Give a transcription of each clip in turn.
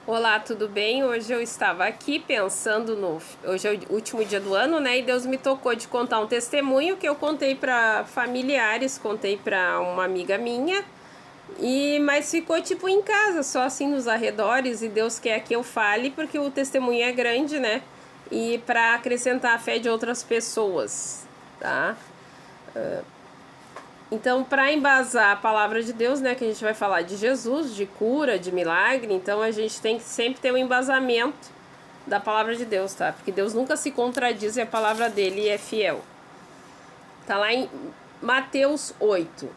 Olá, tudo bem? Hoje eu estava aqui pensando no. Hoje é o último dia do ano, né? E Deus me tocou de contar um testemunho que eu contei para familiares, contei para uma amiga minha, mas ficou tipo em casa, só assim nos arredores. E Deus quer que eu fale porque o testemunho é grande, né? E para acrescentar a fé de outras pessoas, tá? Então, para embasar a palavra de Deus, né, que a gente vai falar de Jesus, de cura, de milagre, então a gente tem que sempre ter um embasamento da palavra de Deus, tá? Porque Deus nunca se contradiz e a palavra dele é fiel. Tá lá em Mateus 8.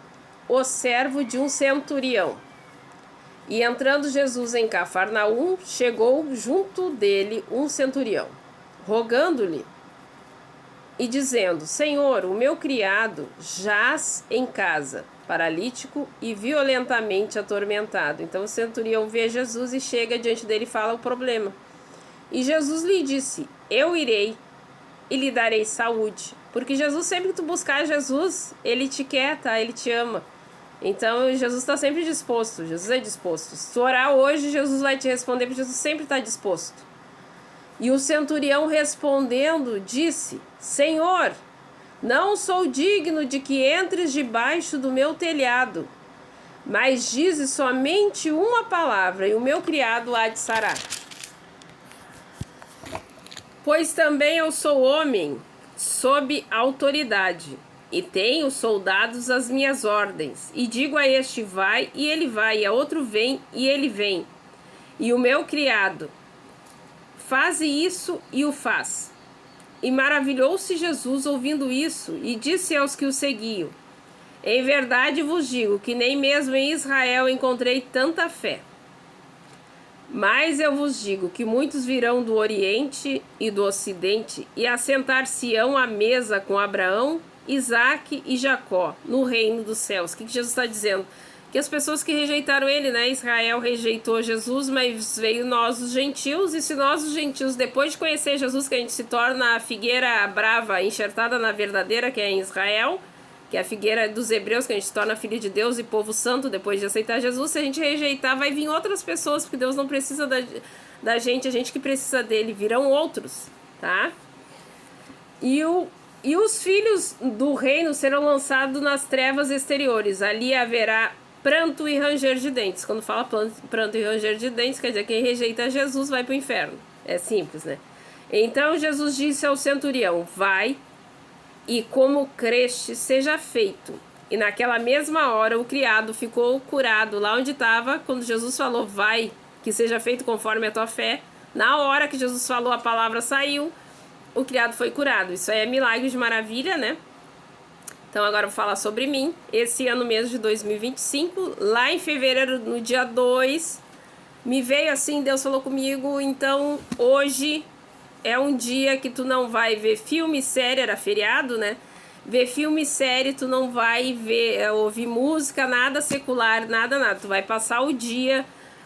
O servo de um centurião. E entrando Jesus em Cafarnaum, chegou junto dele um centurião, rogando-lhe e dizendo: Senhor, o meu criado jaz em casa, paralítico e violentamente atormentado. Então o centurião vê Jesus e chega diante dele e fala o problema. E Jesus lhe disse: Eu irei e lhe darei saúde. Porque Jesus, sempre que tu buscar Jesus, ele te quer, tá? Ele te ama. Então Jesus está sempre disposto. Jesus é disposto. Se tu orar hoje, Jesus vai te responder, porque Jesus sempre está disposto. E o centurião respondendo disse: Senhor, não sou digno de que entres debaixo do meu telhado, mas dize somente uma palavra e o meu criado há de sarar. Pois também eu sou homem sob autoridade e tenho soldados às minhas ordens. E digo a este vai e ele vai, e a outro vem e ele vem. E o meu criado faze isso e o faz. E maravilhou-se Jesus ouvindo isso e disse aos que o seguiam: Em verdade vos digo que nem mesmo em Israel encontrei tanta fé. Mas eu vos digo que muitos virão do Oriente e do Ocidente e assentar-se-ão à mesa com Abraão, Isaque e Jacó no reino dos céus. O que Jesus está dizendo? Que as pessoas que rejeitaram ele, né? Israel rejeitou Jesus, mas veio nós os gentios, e se nós os gentios, depois de conhecer Jesus, que a gente se torna a figueira brava enxertada na verdadeira, que é em Israel, que é a figueira dos hebreus, que a gente se torna filho de Deus e povo santo depois de aceitar Jesus, se a gente rejeitar, vai vir outras pessoas, porque Deus não precisa da gente, a gente que precisa dele, virão outros, tá? E os filhos do reino serão lançados nas trevas exteriores, ali haverá pranto e ranger de dentes. Quando fala pranto e ranger de dentes, quer dizer que quem rejeita Jesus vai para o inferno. É simples, né? Então Jesus disse ao centurião: Vai, e como creste, seja feito. E naquela mesma hora o criado ficou curado lá onde estava. Quando Jesus falou: Vai, que seja feito conforme a tua fé, na hora que Jesus falou, a palavra saiu, o criado foi curado. Isso aí é milagre de maravilha, né? Então agora eu vou falar sobre mim. Esse ano mesmo de 2025, lá em fevereiro, no dia 2, me veio assim, Deus falou comigo: então hoje é um dia que tu não vai ver filme, série, era feriado, né? Ver filme, série, tu não vai ver, ouvir música, nada secular, nada. Tu vai passar o dia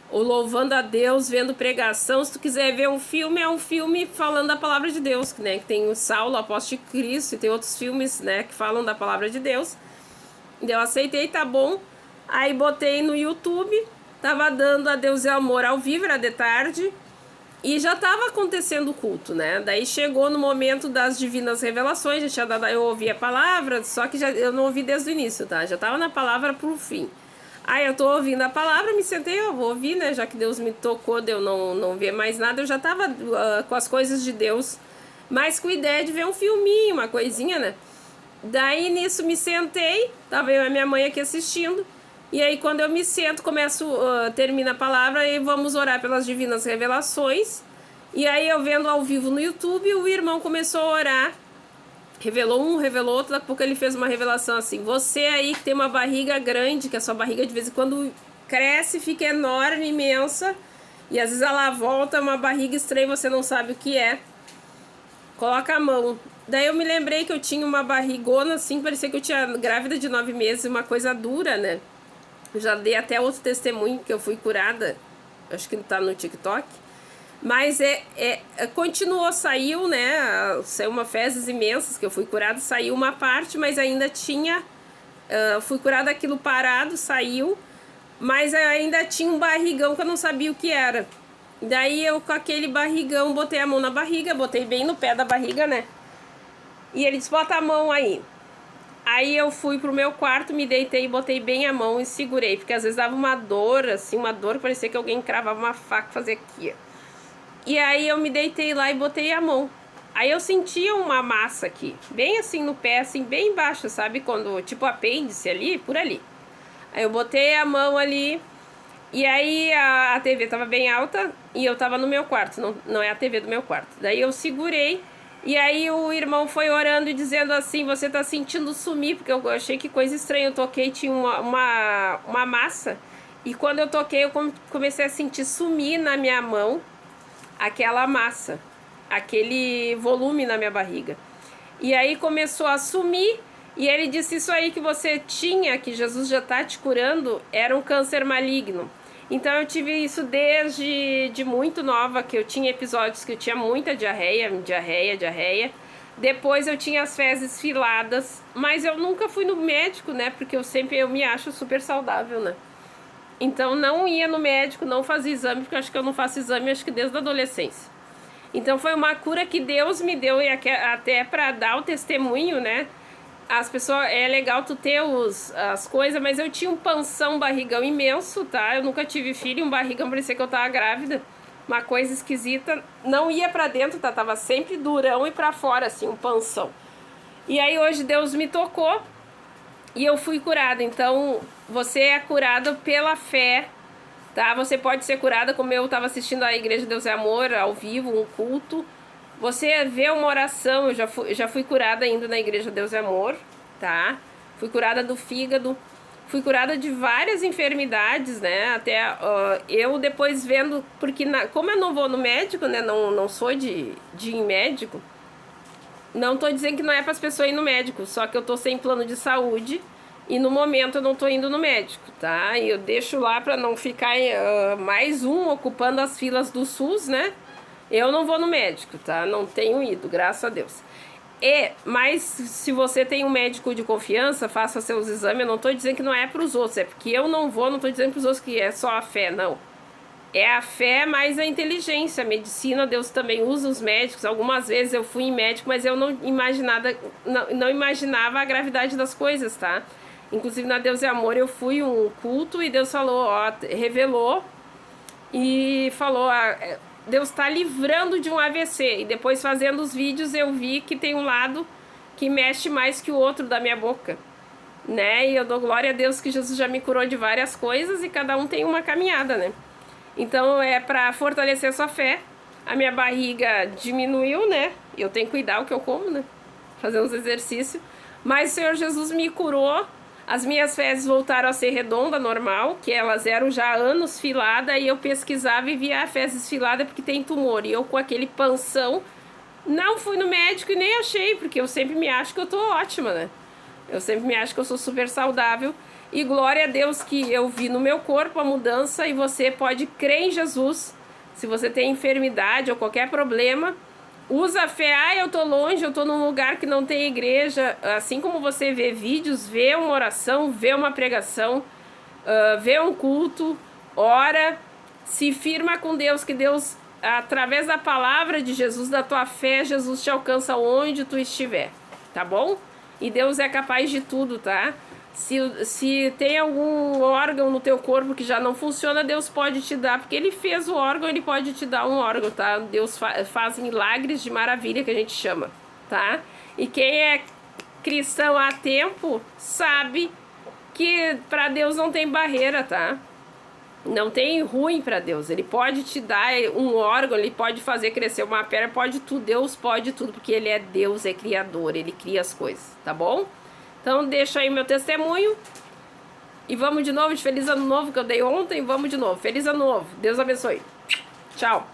louvando a Deus, vendo pregação. Se tu quiser ver um filme, é um filme falando da palavra de Deus, né? Que tem o Saulo, o Apóstolo de Cristo, e tem outros filmes, né, que falam da palavra de Deus. Eu aceitei, tá bom. Aí botei no YouTube, tava dando a Deus e Amor ao vivo, era de tarde. E já estava acontecendo o culto, né? Daí chegou no momento das divinas revelações, já tinha dado, eu ouvi a palavra, só que eu não ouvi desde o início, tá? Já estava na palavra pro fim. Aí eu tô ouvindo a palavra, me sentei, eu vou ouvir, né? Já que Deus me tocou de eu não ver mais nada, eu já tava com as coisas de Deus, mas com ideia de ver um filminho, uma coisinha, né? Daí nisso me sentei, tava eu e a minha mãe aqui assistindo. E aí quando eu me sento, termina a palavra e vamos orar pelas divinas revelações. E aí eu vendo ao vivo no YouTube, o irmão começou a orar. Revelou um, revelou outro, daqui a pouco ele fez uma revelação assim: você aí que tem uma barriga grande, que a sua barriga de vez em quando cresce, fica enorme, imensa, e às vezes ela volta, uma barriga estranha, você não sabe o que é. Coloca a mão. Daí eu me lembrei que eu tinha uma barrigona assim, parecia que eu tinha grávida de 9 meses, uma coisa dura, né? Eu já dei até outro testemunho que eu fui curada, acho que tá no TikTok. Mas continuou, saiu, né? Saiu uma fezes imensas que eu fui curada, saiu uma parte, mas ainda tinha. Fui curada aquilo parado, saiu, mas ainda tinha um barrigão que eu não sabia o que era. Daí eu com aquele barrigão botei a mão na barriga, botei bem no pé da barriga, né? E ele disse, bota a mão aí. Aí eu fui pro meu quarto, me deitei e botei bem a mão e segurei. Porque às vezes dava uma dor, assim, uma dor que parecia que alguém cravava uma faca e fazia aqui, ó. E aí eu me deitei lá e botei a mão. Aí eu sentia uma massa aqui, bem assim no pé, assim, bem embaixo, sabe? Quando, tipo apêndice ali, por ali. Aí eu botei a mão ali. E aí a TV tava bem alta e eu tava no meu quarto, não é a TV do meu quarto. Daí eu segurei e aí o irmão foi orando e dizendo assim, você tá sentindo sumir, porque eu achei que coisa estranha, eu toquei, tinha uma massa. E quando eu toquei, eu comecei a sentir sumir na minha mão aquela massa, aquele volume na minha barriga. E aí começou a sumir. E ele disse, isso aí que você tinha, que Jesus já está te curando, era um câncer maligno. Então eu tive isso desde muito nova, que eu tinha episódios que eu tinha muita diarreia. Depois eu tinha as fezes filadas, mas eu nunca fui no médico, né? Porque eu me acho super saudável, né? Então não ia no médico, não fazia exame, porque eu acho que eu não faço exame, acho que desde a adolescência. Então foi uma cura que Deus me deu, e até para dar o testemunho, né? As pessoas, é legal tu ter as coisas, mas eu tinha um panção, barrigão imenso, tá? Eu nunca tive filho, um barrigão, parecia que eu tava grávida. Uma coisa esquisita, não ia pra dentro, tá? Tava sempre durão e pra fora, assim, um panção. E aí hoje Deus me tocou e eu fui curada. Então, você é curada pela fé, tá? Você pode ser curada, como eu tava assistindo a Igreja Deus é Amor, ao vivo, um culto. Você vê uma oração, eu já fui curada indo na Igreja Deus é Amor, tá? Fui curada do fígado, fui curada de várias enfermidades, né? Até eu depois vendo, porque como eu não vou no médico, né? Não sou de ir em médico, não tô dizendo que não é para as pessoas ir no médico, só que eu tô sem plano de saúde e no momento eu não tô indo no médico, tá? E eu deixo lá para não ficar mais ocupando as filas do SUS, né? Eu não vou no médico, tá? Não tenho ido, graças a Deus. Mas se você tem um médico de confiança, faça seus exames. Eu não tô dizendo que não é para os outros, é porque eu não vou, não tô dizendo para os outros que é só a fé, não. É a fé mais a inteligência, a medicina, Deus também usa os médicos. Algumas vezes eu fui em médico, mas eu não imaginava a gravidade das coisas, tá? Inclusive na Deus é Amor eu fui um culto e Deus falou, revelou e falou, Deus está livrando de um AVC. E depois fazendo os vídeos eu vi que tem um lado que mexe mais que o outro da minha boca, né? E eu dou glória a Deus que Jesus já me curou de várias coisas e cada um tem uma caminhada, né? Então é para fortalecer a sua fé. A minha barriga diminuiu, né? Eu tenho que cuidar o que eu como, né? Fazer uns exercícios. Mas o Senhor Jesus me curou. As minhas fezes voltaram a ser redonda, normal, que elas eram já há anos filadas, e eu pesquisava e via a fezes filada porque tem tumor. E eu com aquele panção, não fui no médico e nem achei, porque eu sempre me acho que eu tô ótima, né? Eu sempre me acho que eu sou super saudável. E glória a Deus que eu vi no meu corpo a mudança, e você pode crer em Jesus. Se você tem enfermidade ou qualquer problema, usa a fé. Eu tô longe, eu tô num lugar que não tem igreja. Assim como você vê vídeos, vê uma oração, vê uma pregação, vê um culto, ora, se firma com Deus, que Deus, através da palavra de Jesus, da tua fé, Jesus te alcança onde tu estiver, tá bom? E Deus é capaz de tudo, tá? Se tem algum órgão no teu corpo que já não funciona, Deus pode te dar, porque Ele fez o órgão, Ele pode te dar um órgão, tá? Deus faz milagres de maravilha, que a gente chama, tá? E quem é cristão há tempo sabe que para Deus não tem barreira, tá? Não tem ruim para Deus. Ele pode te dar um órgão, Ele pode fazer crescer uma perna, pode tudo. Deus pode tudo, porque Ele é Deus, é criador, Ele cria as coisas, tá bom? Então deixa aí meu testemunho. E vamos de novo de Feliz Ano Novo, que eu dei ontem. Vamos de novo. Feliz Ano Novo. Deus abençoe. Tchau.